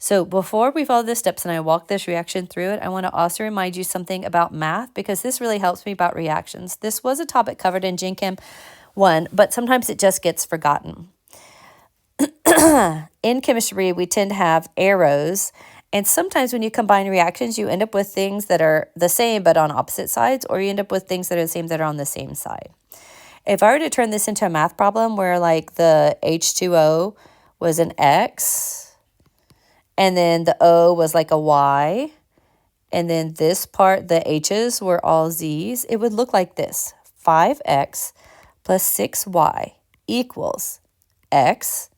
So before we follow the steps and I walk this reaction through it, I want to also remind you something about math, because this really helps me about reactions. This was a topic covered in Gen Chem 1, but sometimes it just gets forgotten. In chemistry, we tend to have arrows, and sometimes when you combine reactions, you end up with things that are the same but on opposite sides, or you end up with things that are the same that are on the same side. If I were to turn this into a math problem where like the H2O was an X, and then the O was like a Y, and then this part, the H's were all Z's, it would look like this. 5X plus 6Y equals X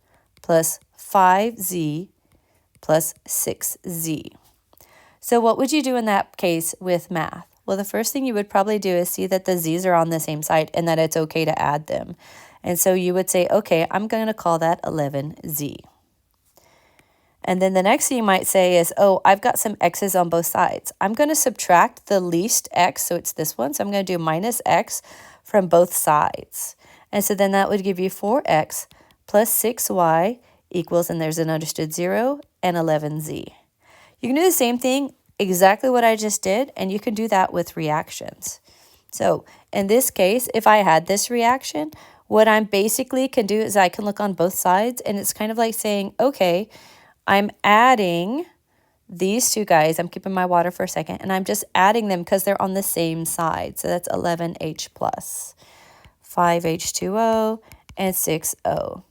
plus 5Z plus 6Z. So what would you do in that case with math? Well, the first thing you would probably do is see that the Z's are on the same side and that it's okay to add them. And so you would say, okay, I'm going to call that 11Z. And then the next thing you might say is, oh, I've got some X's on both sides. I'm going to subtract the least X, so it's this one. So I'm going to do minus X from both sides. And so then that would give you 4X plus 6Y equals, and there's an understood 0, and 11Z. You can do the same thing, exactly what I just did, and you can do that with reactions. So in this case, if I had this reaction, what I basically can do is I can look on both sides, and it's kind of like saying, okay, I'm adding these two guys. I'm keeping my water for a second, and I'm just adding them because they're on the same side. So that's 11H plus, 5H2O, and 6O.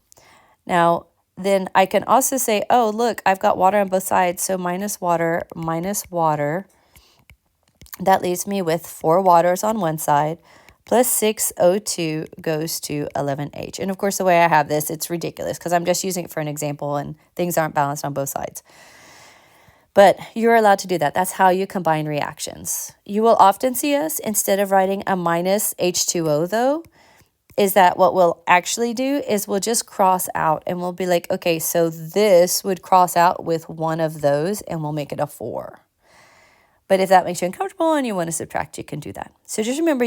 Now, then I can also say, oh, look, I've got water on both sides, so minus water. That leaves me with 4 waters on one side, plus 6O2 goes to 11H. And of course, the way I have this, it's ridiculous because I'm just using it for an example and things aren't balanced on both sides. But you're allowed to do that. That's how you combine reactions. You will often see us, instead of writing a minus H2O though, is that what we'll actually do is we'll just cross out and we'll be like, okay, so this would cross out with one of those and we'll make it a 4. But if that makes you uncomfortable and you want to subtract, you can do that. So just remember,